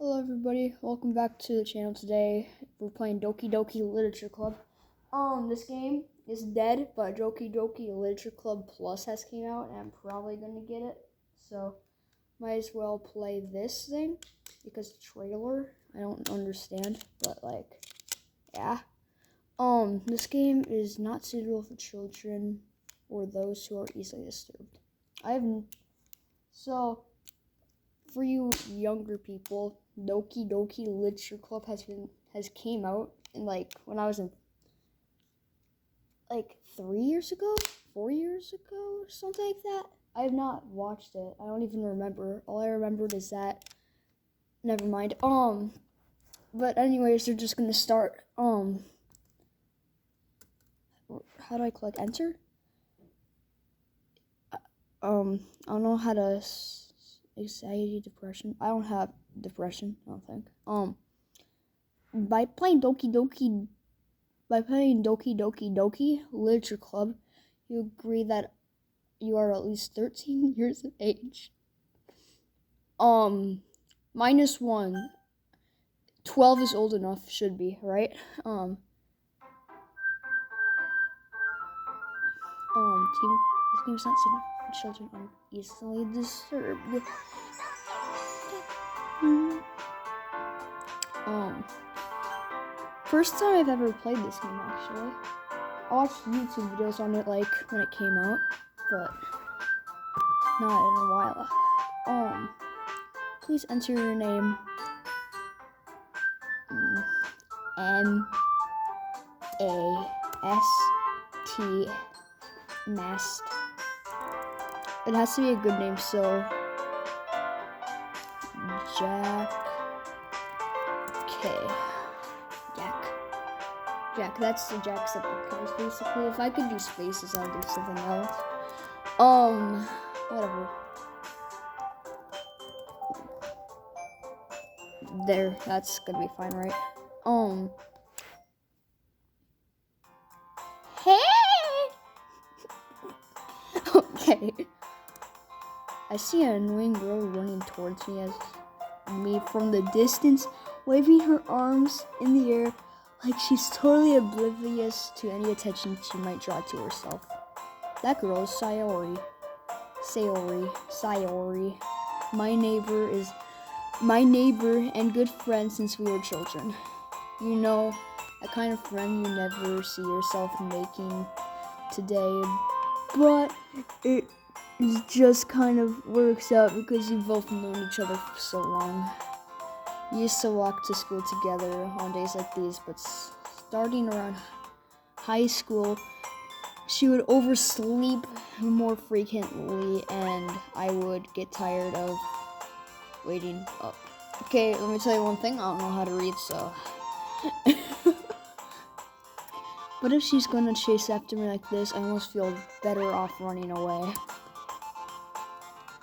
Hello everybody, welcome back to the channel. Today we're playing Doki Literature Club. This game is dead, but Doki Literature Club Plus has came out and I'm probably gonna get it. So might as well play this thing because trailer, I don't understand, but yeah. This game is not suitable for children or those who are easily disturbed. For you younger people, Doki Literature Club has came out in when I was in 3 years ago, 4 years ago, something like that. I have not watched it. I don't even remember. All I remembered is that. Never mind. But anyways, they're just gonna start. How do I click enter? I don't know how to. Anxiety, depression. I don't have depression, I don't think. By playing Doki Literature Club, you agree that you are at least 13 years of age. -1. 12 is old enough, should be, right? Team, this game is not suitable for children are easily disturbed. First time I've ever played this game, actually. I watched YouTube videos on it, when it came out, but not in a while. Please enter your name. M-A-S-T Mast. It has to be a good name, so Jack. Jack, that's the Jacksepticeye, basically. If I could do spaces, I'd do something else. Whatever. There, that's gonna be fine, right? Hey! Okay. I see an annoying girl running towards me from the distance, waving her arms in the air like she's totally oblivious to any attention she might draw to herself. That girl is Sayori. My neighbor and good friend since we were children. You know, a kind of friend you never see yourself making today, but it just kind of works out because you've both known each other for so long. You used to walk to school together on days like these, but starting around high school, she would oversleep more frequently, and I would get tired of waiting up. Okay, let me tell you one thing, I don't know how to read, so. But if she's gonna chase after me like this, I almost feel better off running away.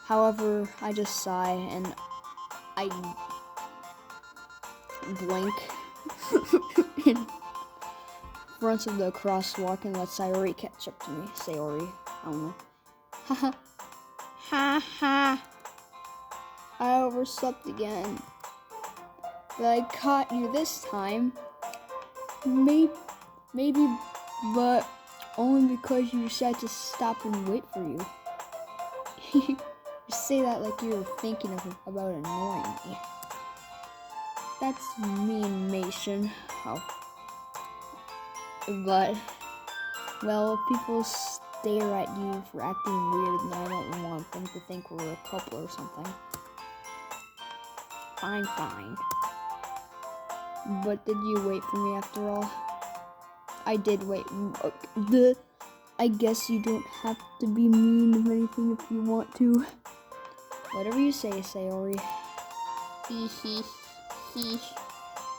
However, I just sigh and I blink in front of the crosswalk and let Sayori catch up to me. Sayori, I don't know. Haha. Ha. I overslept again. But I caught you this time. Maybe, but only because you decided to stop and wait for you. You say that like you were thinking about annoying me. That's mean, Mason. Oh. But, well, people stare at you for acting weird, and I don't want them to think we're a couple or something. Fine. But did you wait for me after all? I did wait. I guess you don't have to be mean or anything if you want to. Whatever you say, Sayori.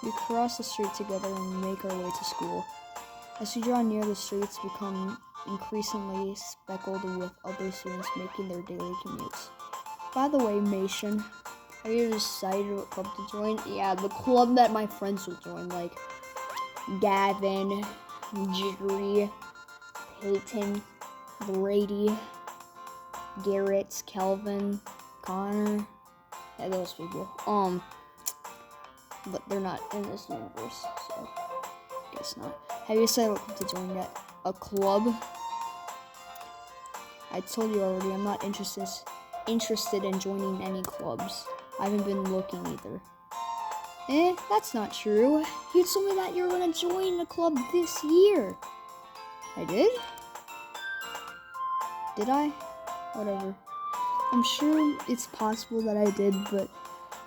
We cross the street together and make our way to school. As we draw near, the streets become increasingly speckled with other students making their daily commutes. By the way, Mason, have you decided what club to join? Yeah, the club that my friends will join, like Gavin, Jerry, Peyton, Brady, Garrett, Kelvin, Connor. Yeah, those people. But they're not in this universe, so guess not. Have you decided to join a club? I told you already, I'm not interested in joining any clubs. I haven't been looking either. That's not true. You told me that you were gonna join a club this year. I did? Did I? Whatever. I'm sure it's possible that I did, but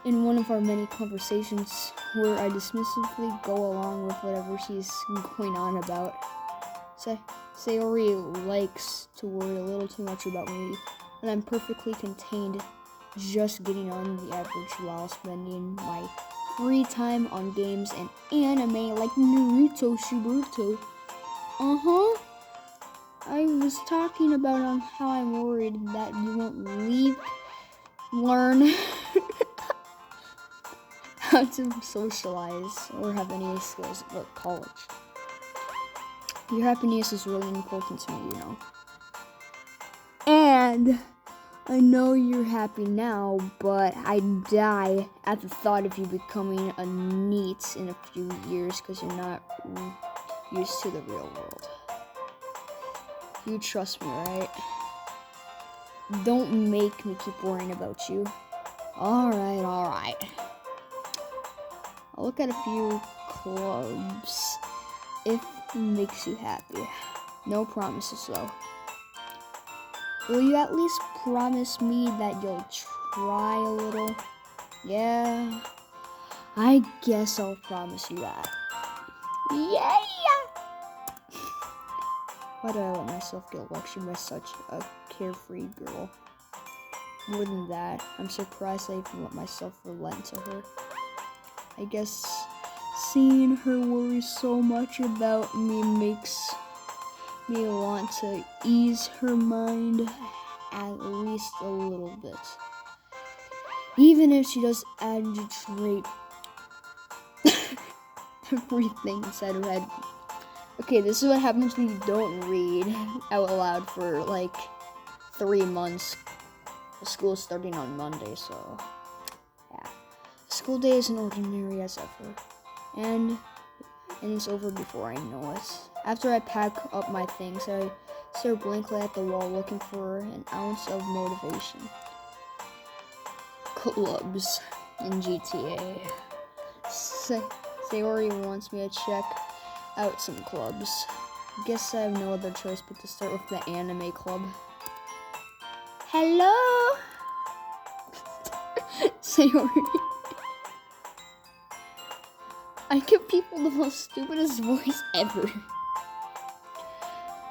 in one of our many conversations where I dismissively go along with whatever she's going on about, Sayori likes to worry a little too much about me, and I'm perfectly contained just getting on the average while spending my free time on games and anime like Naruto Shibuto. I was talking about how I'm worried that you won't learn how to socialize or have any skills about college. Your happiness is really important to me, you know. And I know you're happy now, but I die at the thought of you becoming a NEET in a few years because you're not used to the real world. You trust me, right? Don't make me keep worrying about you. Alright. I'll look at a few clubs if it makes you happy. No promises, though. Will you at least promise me that you'll try a little? Yeah, I guess I'll promise you that. Yeah! Why did I let myself get lectured by such a carefree girl? More than that, I'm surprised I even let myself relent to her. I guess seeing her worry so much about me makes me want to ease her mind at least a little bit. Even if she does agitate everything inside her head. Okay, this is what happens when you don't read out loud for like 3 months. School is starting on Monday, so yeah. School day isn't ordinary as ever. And it's over before I know it. After I pack up my things, I stare blankly at the wall looking for an ounce of motivation. Clubs in GTA. Sayori wants me to check out some clubs. Guess I have no other choice but to start with the anime club. Hello? Sayori. I give people the most stupidest voice ever.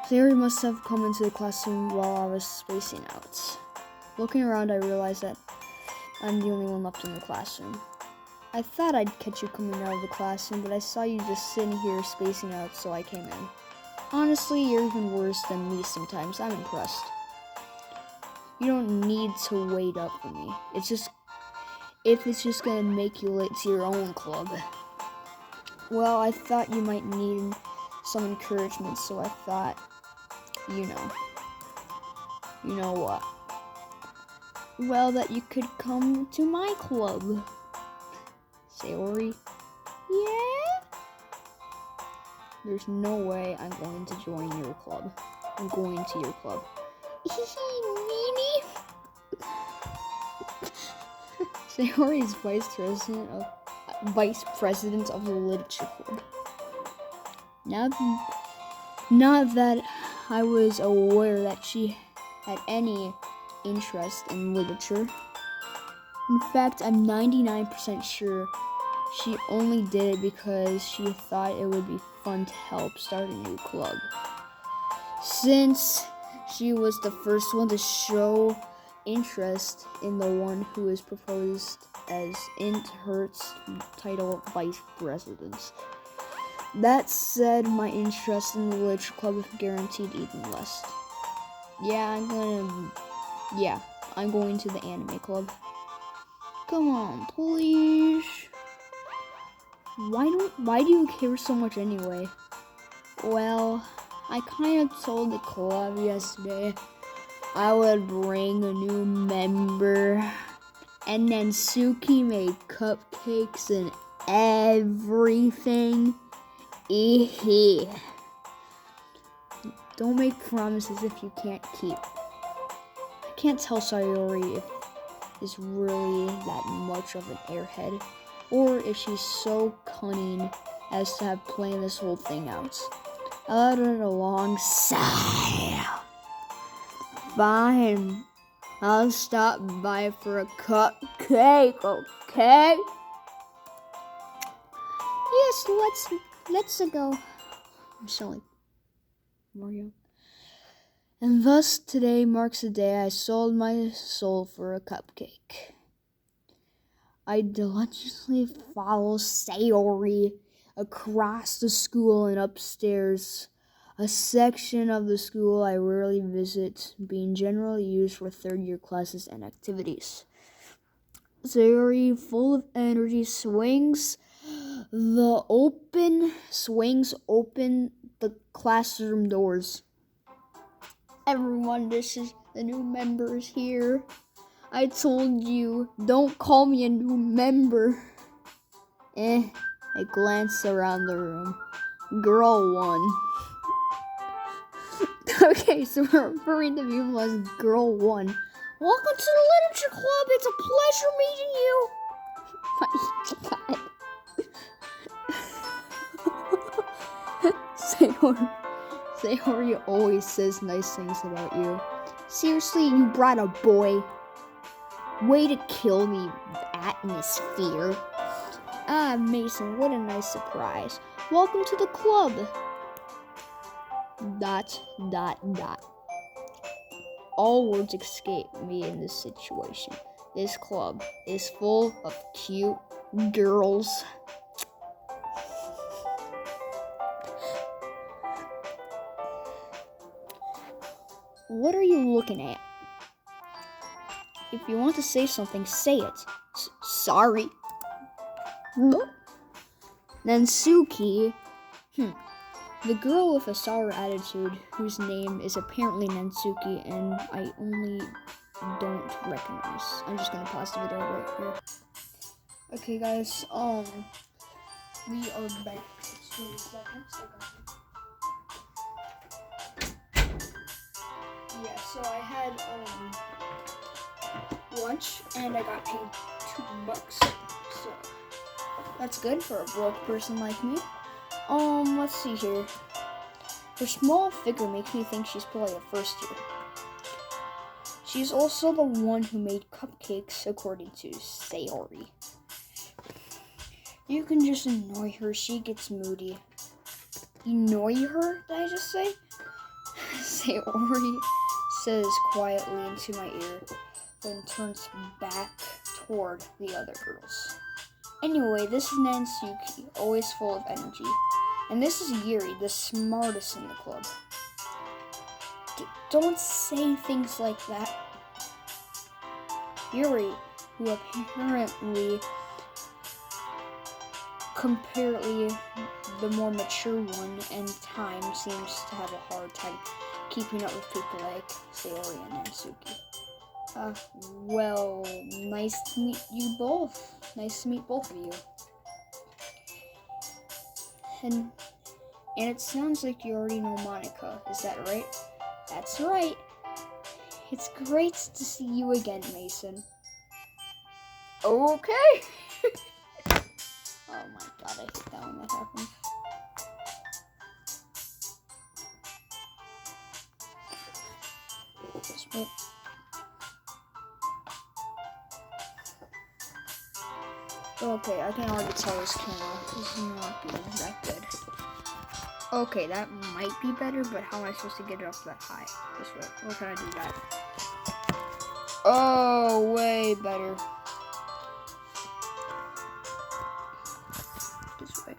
Sayori must have come into the classroom while I was spacing out. Looking around, I realized that I'm the only one left in the classroom. I thought I'd catch you coming out of the classroom, but I saw you just sitting here spacing out, so I came in. Honestly, you're even worse than me sometimes. I'm impressed. You don't need to wait up for me. If it's just gonna make you late to your own club. Well, I thought you might need some encouragement, so I thought, you know what? Well, that you could come to my club. Sayori? Yeah? There's no way I'm going to join your club. I'm going to your club. Meanie? Sayori is vice president of the literature club. Not that I was aware that she had any interest in literature. In fact, I'm 99% sure she only did it because she thought it would be fun to help start a new club. Since she was the first one to show interest in the one who is proposed as in her title vice president. That said, my interest in the literature club is guaranteed even less. I'm going to the anime club. Come on, please. Why do you care so much anyway? Well, I kind of told the club yesterday I would bring a new member, and then Suki made cupcakes and everything. Don't make promises if you can't keep. I can't tell Sayori is really that much of an airhead, or if she's so cunning as to have planned this whole thing out. I uttered a long sigh. Fine, I'll stop by for a cupcake, okay? Yes, let's go. I'm selling Mario. And thus today marks the day I sold my soul for a cupcake. I diligently follow Sayori across the school and upstairs, a section of the school I rarely visit, being generally used for third-year classes and activities. Sayori, full of energy, swings open the classroom doors. Everyone, this is the new members here. I told you, don't call me a new member. I glanced around the room. Girl 1. Okay, so we're referring to people as Girl 1. Welcome to the Literature Club. It's a pleasure meeting you. My God. Sayori always says nice things about you. Seriously, you brought a boy? Way to kill the atmosphere. Ah, Mason, what a nice surprise. Welcome to the club. ... All words escape me in this situation. This club is full of cute girls. What are you looking at? If you want to say something, say it. Sorry. Nansuki. The girl with a sour attitude, whose name is apparently Nansuki, and I only don't recognize. I'm just gonna pause the video right here. Okay, guys. We are back. 2 seconds. Yeah, so I had lunch and I got paid $2. So that's good for a broke person like me. Let's see here. Her small figure makes me think she's probably a first year. She's also the one who made cupcakes, according to Sayori. You can just annoy her, she gets moody. Annoy her, did I just say? Sayori says quietly into my ear, then turns back toward the other girls. Anyway, this is Nansuki, always full of energy. And this is Yuri, the smartest in the club. Don't say things like that. Yuri, who apparently, comparatively the more mature one in time, seems to have a hard time keeping up with people like Sayori and Nansuki. Well, nice to meet you both. Nice to meet both of you. And it sounds like you already know Monica, is that right? That's right. It's great to see you again, Mason. Okay. Oh my god, I hate that when that happens. Just wait. Okay, I can already tell this camera is not being that good. Okay, that might be better, but how am I supposed to get it up that high? This way. Or can I do that? Oh, way better. This way.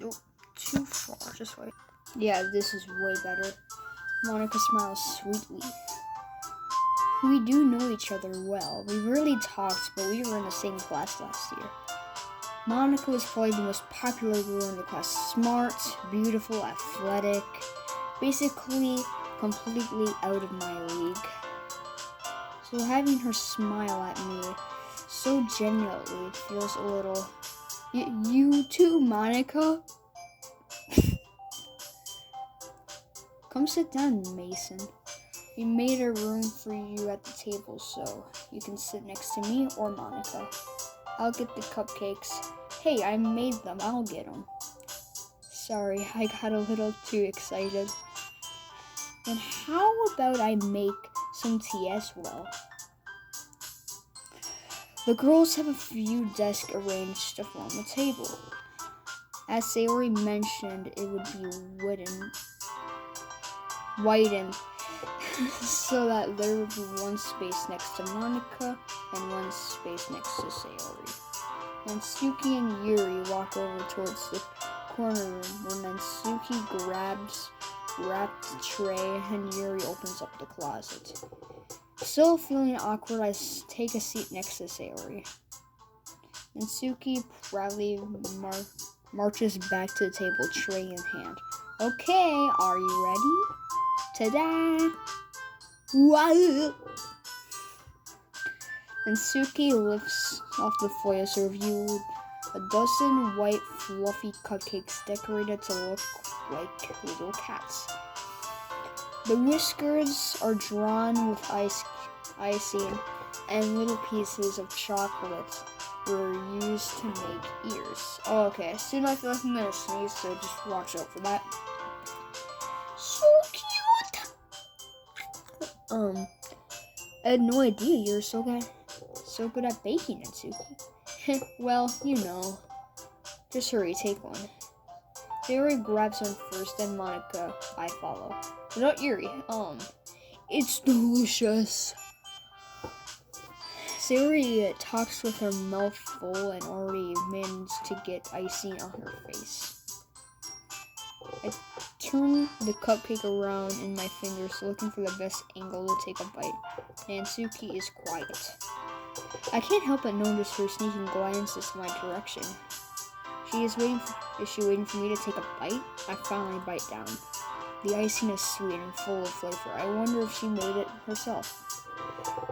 Nope, too far. Just wait. Yeah, this is way better. Monica smiles sweetly. We do know each other well. We rarely talked, but we were in the same class last year. Monica was probably the most popular girl in the class. Smart, beautiful, athletic, basically completely out of my league. So having her smile at me so genuinely, it feels a little... You too, Monica? Come sit down, Mason. We made a room for you at the table so you can sit next to me or Monica. I'll get the cupcakes. Hey, I made them. I'll get them. Sorry, I got a little too excited. Then how about I make some tea as well? The girls have a few desks arranged along the table. As Sayori mentioned, it would be whitened, so that there would be one space next to Monica and one space next to Sayori. And Suki and Yuri walk over towards the corner room where Nansuki grabs wrapped tray and Yuri opens up the closet. Still feeling awkward, I take a seat next to Sayori. Nansuki proudly marches back to the table, tray in hand. Okay, are you ready? Ta-da! Wow! Nansuki lifts off the foil to review a dozen white fluffy cupcakes decorated to look like little cats. The whiskers are drawn with icing, and little pieces of chocolate were used to make ears. Oh, okay. Soon I feel like I'm gonna sneeze, so just watch out for that. So cute! I had no idea you were so good at baking, Natsuki. Well, you know. Just hurry, take one. Sayori grabs one first, then Monica, I follow. Without Yuri, it's delicious. Sayori talks with her mouth full and already managed to get icing on her face. I turn the cupcake around in my fingers, looking for the best angle to take a bite. Nansuki is quiet. I can't help but notice her sneaking glances my direction. Is she waiting for me to take a bite? I finally bite down. The icing is sweet and full of flavor. I wonder if she made it herself.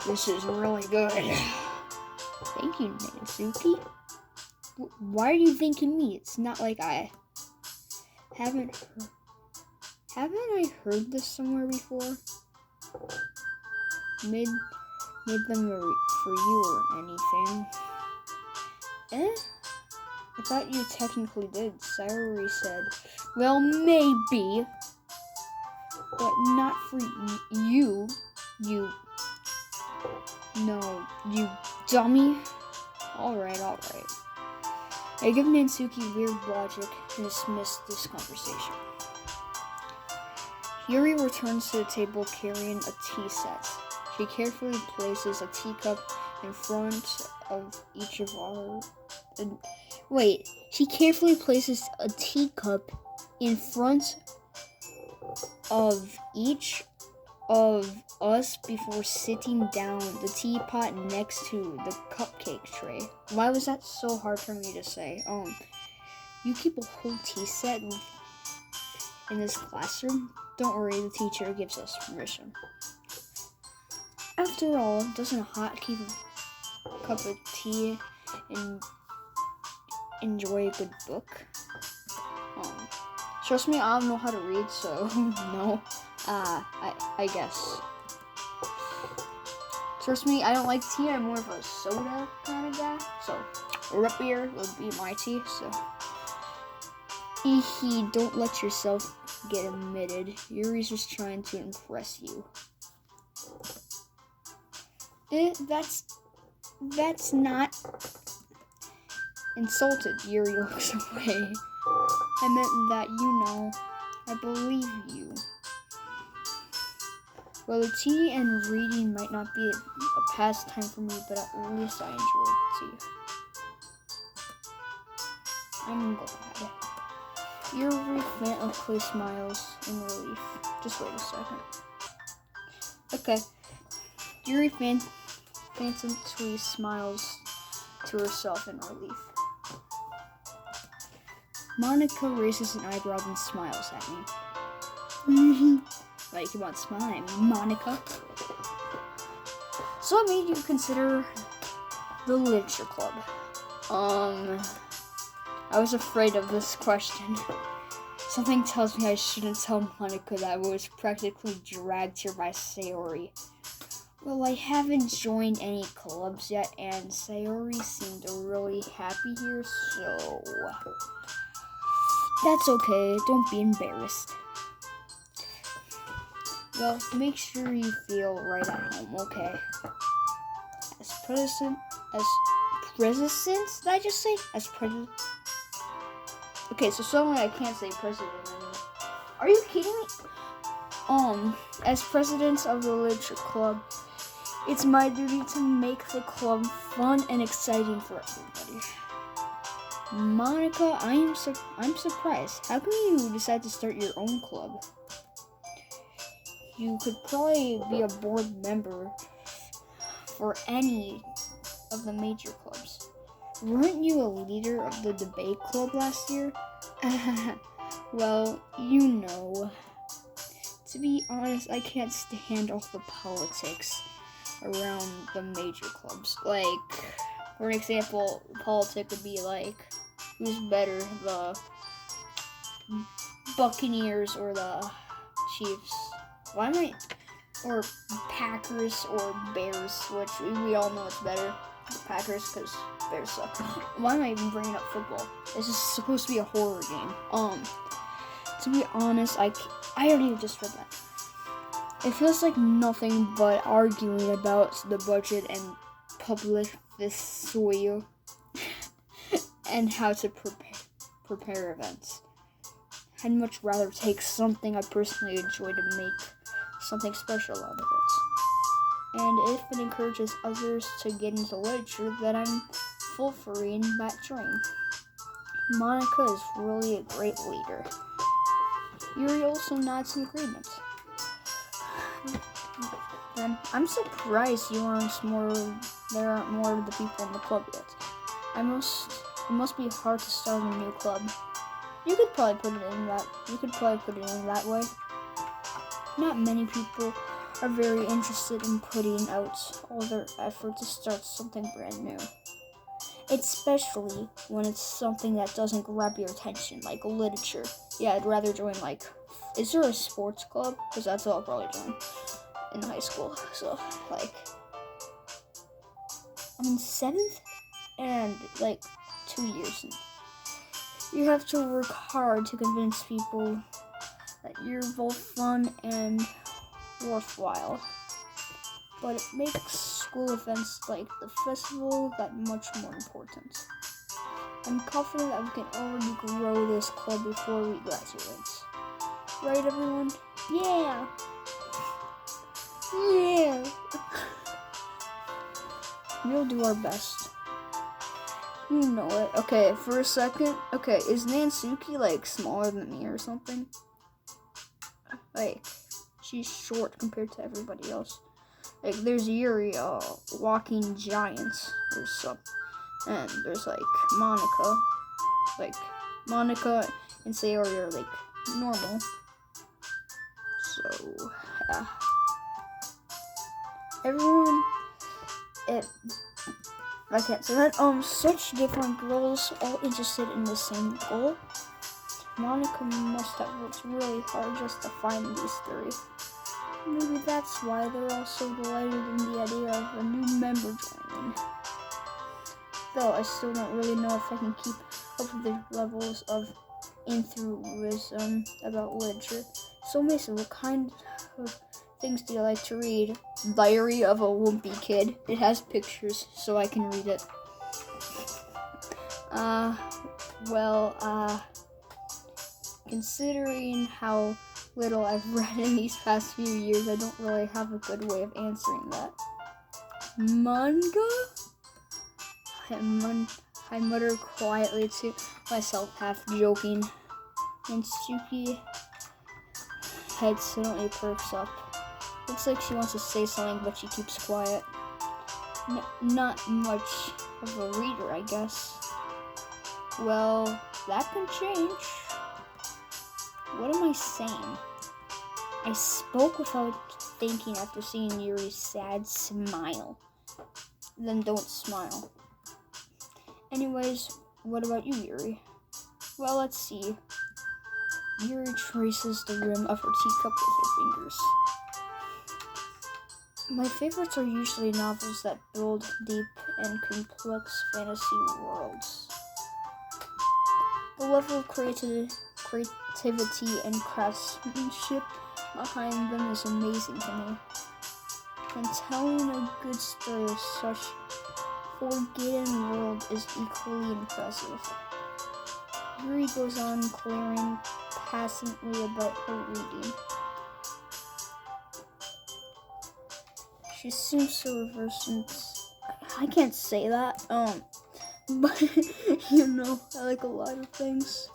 This is really good. Thank you, Nansuki. Why are you thanking me? It's not like I haven't I heard this somewhere before? Made them for you or anything? I thought you technically did, Sayori said. Well, maybe. But not for you. No, you dummy. Alright. I give Nansuki weird logic and dismiss this conversation. Yuri returns to the table carrying a tea set. She carefully places a teacup in front of each of our... she carefully places a teacup in front of each of us before sitting down the teapot next to the cupcake tray. Why was that so hard for me to say? You keep a whole tea set in this classroom? Don't worry, the teacher gives us permission. After all, doesn't a hot cup of tea and enjoy a good book? Trust me, I don't know how to read, so no. I guess. Trust me, I don't like tea. I'm more of a soda kind of guy. So, root beer would be my tea. So, don't let yourself get admitted. Yuri's just trying to impress you. That's not insulted. Yuri looks away. I meant that, I believe you. Well, the tea and reading might not be a pastime for me, but at least I enjoy the tea. I'm glad. Yuri faintly smiles in relief. Just wait a second. Okay. Yuri faintly smiles to herself in relief. Monica raises an eyebrow and smiles at me. Like, come on, smile at me, Monica. So what made you consider The Literature Club. I was afraid of this question. Something tells me I shouldn't tell Monica that I was practically dragged here by Sayori. Well, I haven't joined any clubs yet, and Sayori seemed really happy here, so that's okay. Don't be embarrassed. Well, make sure you feel right at home, okay? As president, did I just say? As president? Okay, so suddenly I can't say president anymore. Are you kidding me? As president of the Literature Club, it's my duty to make the club fun and exciting for everybody. Monica, I'm surprised. How come you decide to start your own club? You could probably be a board member for any of the major clubs. Weren't you a leader of the debate club last year? Well, you know. To be honest, I can't stand all the politics around the major clubs. Like, for an example, politic would be like, who's better, the Buccaneers or the Chiefs? Or Packers or Bears, which we all know it's better. Packers, because Bears suck. Why am I even bringing up football? This is supposed to be a horror game. To be honest, I already just read that. It feels like nothing but arguing about the budget and public soil and how to prepare events. I'd much rather take something I personally enjoy to make something special out of it. And if it encourages others to get into literature, then I'm fulfilling that dream. Monica is really a great leader. Yuri also nods in agreement. Then I'm surprised there aren't more of the people in the club yet. It must be hard to start a new club. You could probably put it in that way. Not many people are very interested in putting out all their effort to start something brand new. Especially when it's something that doesn't grab your attention, like literature. Yeah, I'd rather join, is there a sports club? Because that's what I'll probably join in high school. So, I'm in 7th and, 2 years. You have to work hard to convince people that you're both fun and worthwhile. But it makes school events like the festival that much more important. I'm confident that we can already grow this club before we graduate. Right, everyone? Yeah! Yeah! We'll do our best. You know it. Okay, for a second. Okay, is Nansuki, smaller than me or something? She's short compared to everybody else. There's Yuri, walking giants or something. And there's, Monica. Monica and Sayori are, normal. So, everyone, I can't say that. Such different girls all interested in the same goal. Monica must have worked really hard just to find these three. Maybe that's why they're all so delighted in the idea of a new member joining. Though I still don't really know if I can keep up with their levels of enthusiasm about literature. So Mason, what kind of things do you like to read? Diary of a Wimpy Kid. It has pictures, so I can read it. Considering how little I've read in these past few years, I don't really have a good way of answering that. Manga? I mutter quietly to myself, half joking. And Suki head suddenly perks up. Looks like she wants to say something, but she keeps quiet. Not much of a reader, I guess. Well, that can change. What am I saying? I spoke without thinking after seeing Yuri's sad smile. then don't smile. Anyways, what about you, Yuri? Well, let's see. Yuri traces the rim of her teacup with her fingers. My favorites are usually novels that build deep and complex fantasy worlds. The level of creativity and craftsmanship behind them is amazing to me. And telling a good story of such forgotten world is equally impressive. Yuri goes on clearing passionately about her reading. She seems so reverse and I can't say that. But I like a lot of things.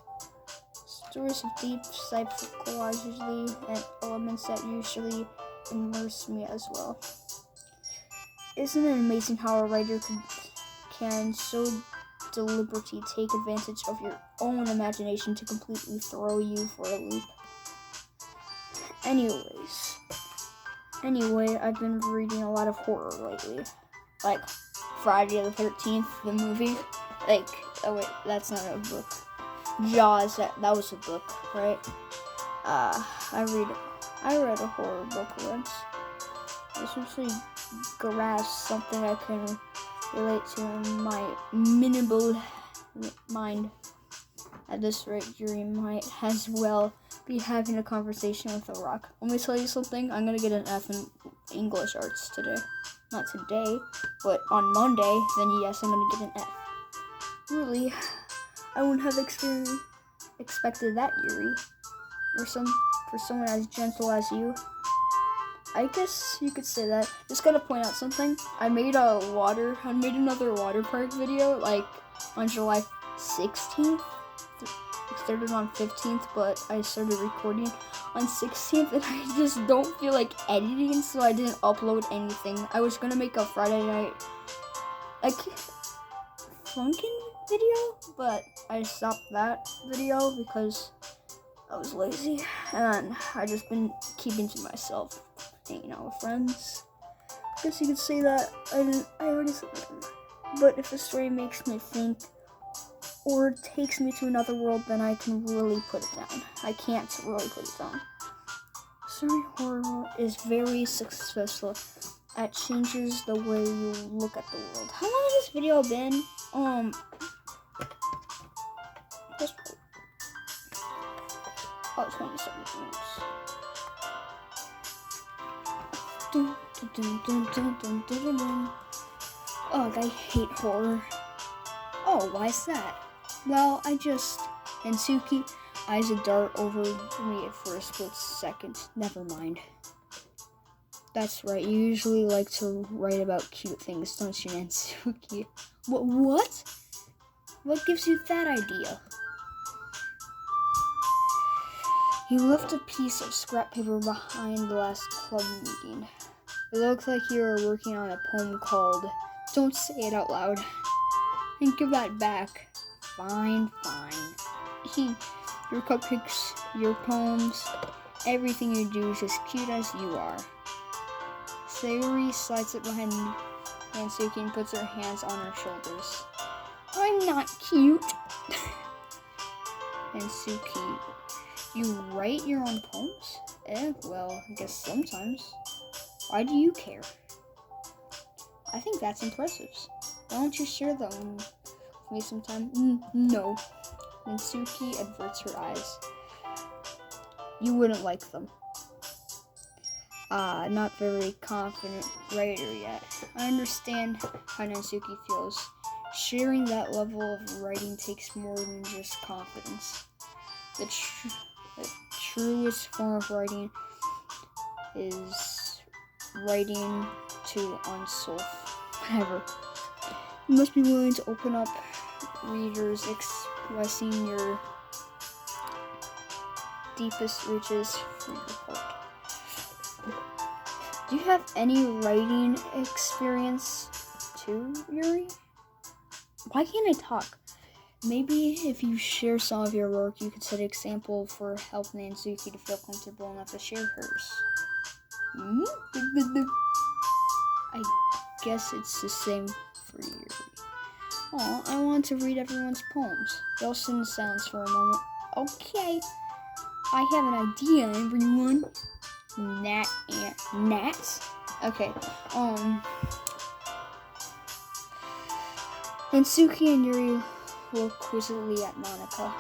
Stories of deep psychologically and elements that usually immerse me as well. Isn't it amazing how a writer can so deliberately take advantage of your own imagination to completely throw you for a loop? Anyway, I've been reading a lot of horror lately. Like Friday the 13th, the movie. Oh wait, that's not a book. Jaws, that was a book, right? I read a horror book once. I essentially grasped something I can relate to in my minimal mind. At this rate, Yuri might as well be having a conversation with a rock. Let me tell you something, I'm gonna get an F in English arts today. Not today, but on Monday, then yes, I'm gonna get an F. Really, I wouldn't have expected that, Yuri. For someone as gentle as you. I guess you could say that. Just gotta point out something. I made another water park video, on July 16th. It started on 15th, but I started recording on 16th, and I just don't feel like editing, so I didn't upload anything. I was gonna make a Friday night, Funkin' video, but I stopped that video because I was lazy, and I just been keeping to myself, hanging out with friends. I guess you could say that. I already said that. But if a story makes me think or takes me to another world, then I can really put it down. I can't really put it down. Story horror is very successful. It changes the way you look at the world. How long has this video been? This 27 minutes. Oh, I hate horror. Oh, why is that? Well, and Suki eyes a dart over me for a split second. Never mind. That's right, you usually like to write about cute things, don't you, Nansuki? What? What gives you that idea? You left a piece of scrap paper behind the last club meeting. It looks like you were working on a poem called Don't Say It Out Loud. And give that back. Fine. Your cupcakes, your poems, everything you do is as cute as you are. Sayuri slides it behind Nansuki and puts her hands on her shoulders. I'm not cute. Nansuki, you write your own poems? Well, I guess sometimes. Why do you care? I think that's impressive. Why don't you share them with me sometime? No. Nansuki averts her eyes. You wouldn't like them. Not very confident writer yet. I understand how Nansuki feels. Sharing that level of writing takes more than just confidence. The truest form of writing is writing to unsolved whatever. You must be willing to open up readers, expressing your deepest reaches from your heart. Do you have any writing experience too, Yuri? Why can't I talk? Maybe if you share some of your work, you could set an example for helping Nansuki to feel comfortable enough to share hers. I guess it's the same for Yuri. Aw, I want to read everyone's poems. They'll sit in silence for a moment. Okay, I have an idea, everyone. Gnats? Okay, And Suki and Yuri look quizzically at Monica.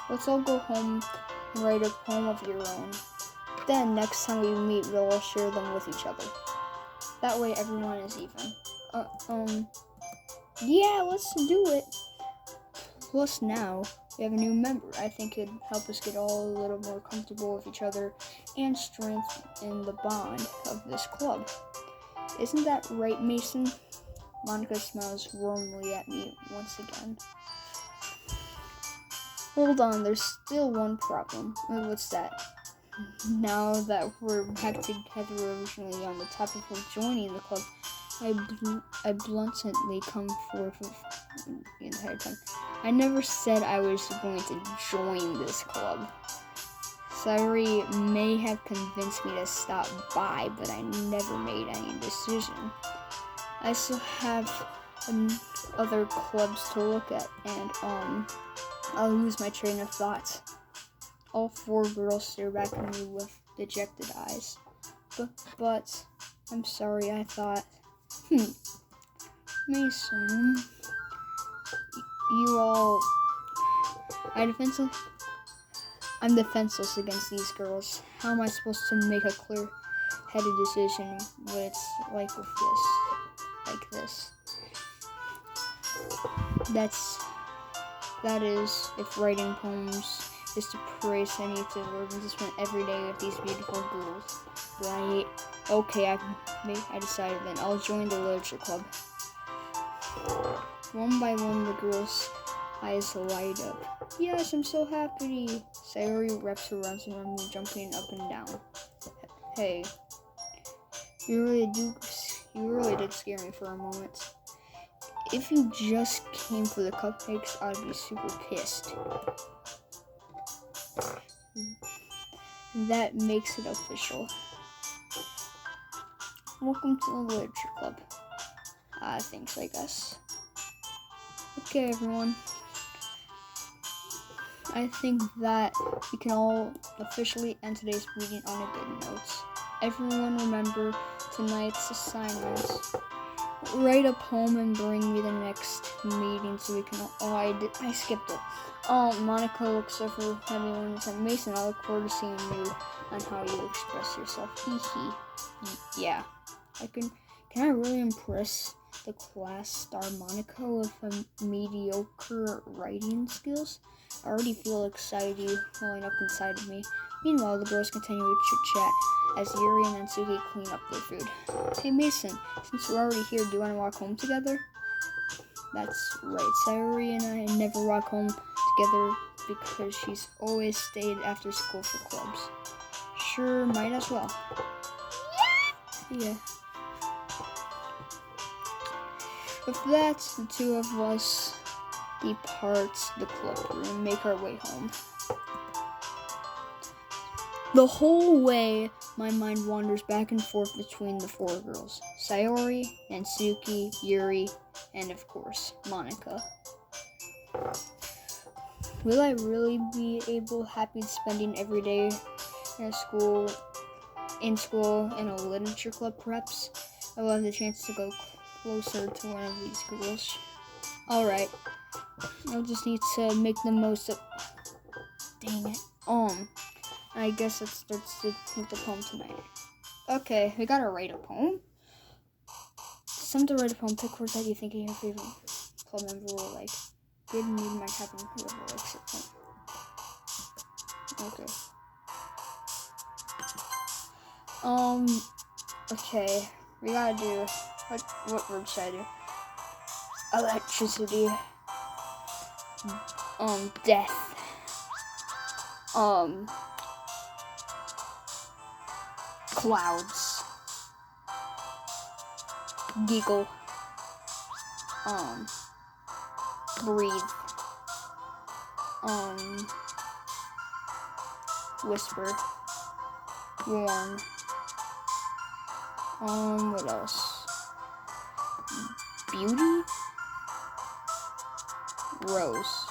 Let's all go home and write a poem of your own. Then, next time we meet, we'll all share them with each other. That way, everyone is even. Yeah, let's do it. Plus, now we have a new member. I think it'd help us get all a little more comfortable with each other and strengthen the bond of this club. Isn't that right, Mason? Monica smiles warmly at me once again. Hold on, there's still one problem. What's that? Now that we're back together originally on the topic of joining the club, I bluntly come forward with the entire time. I never said I was going to join this club. Sayori may have convinced me to stop by, but I never made any decision. I still have other clubs to look at, and I'll lose my train of thought. All four girls stare back at me with dejected eyes. But I'm sorry, I thought. Mason, you all... I'm defenseless against these girls. How am I supposed to make a clear-headed decision when it's like this? That is, if writing poems is to praise, I need to learn to spend every day with these beautiful girls. Right? Okay, I decided then. I'll join the literature club. One by one, the girls' eyes light up. Yes, I'm so happy. Sayori wraps her arms around me, jumping up and down. Hey, you really did scare me for a moment. If you just came for the cupcakes, I'd be super pissed. That makes it official. Welcome to the literature club. Thanks, I guess. Okay, everyone. I think that we can all officially end today's meeting on a good note. Everyone remember tonight's assignments. Write a poem and bring me the next meeting so we can I skipped it. Monica looks over everyone and said, Mason, I look forward to seeing you and how you express yourself. Hee. Yeah. Can I really impress the class star Monica with mediocre writing skills? I already feel anxiety welling up inside of me. Meanwhile, the girls continue to chit-chat as Yuri and Natsuki clean up their food. Hey Mason, since we're already here, do you want to walk home together? That's right, Sayori and I never walk home together because she's always stayed after school for clubs. Sure, might as well. Yeah. With that, the two of us depart the club room and make our way home. The whole way, my mind wanders back and forth between the four girls. Sayori, Natsuki, Yuri, and of course, Monica. Will I really be happy spending every day in school in a literature club perhaps? I will have the chance to go closer to one of these girls. Alright. I'll just need to make the most of... Dang it. I guess it starts with the poem tonight. Okay, we gotta write a poem. Some to write a poem. Pick words that you think your favorite club member will like. Good mood might happen whoever likes it. Okay. Okay. We gotta do what word should I do? Electricity. Death. Clouds. Giggle. Breathe. Whisper. Warm. What else? Beauty? Rose.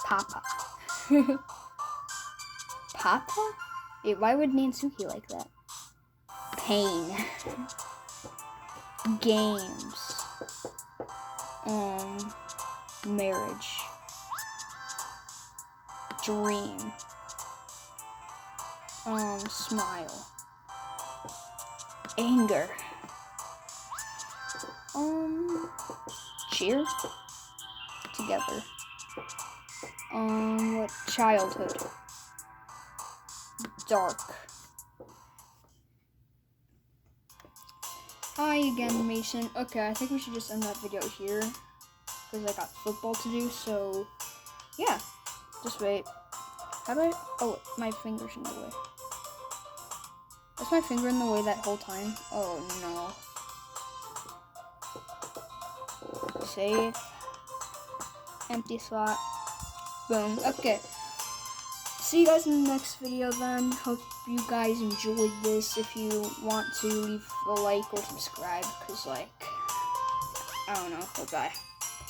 Papa. Papa? Wait, why would Nansuki like that? Pain. Games. Marriage. Dream. Smile. Anger. Cheer. Together. What? Childhood. Dark. Hi again, Mason. Okay, I think we should just end that video here, because I got football to do, so, yeah. Just wait. How do I? Oh, my finger's in the way. Was my finger in the way that whole time? Oh, no. Save. Empty slot. Boom. Okay. See you guys in the next video then. Hope you guys enjoyed this. If you want to, leave a like or subscribe, because, like, I don't know. Bye-bye.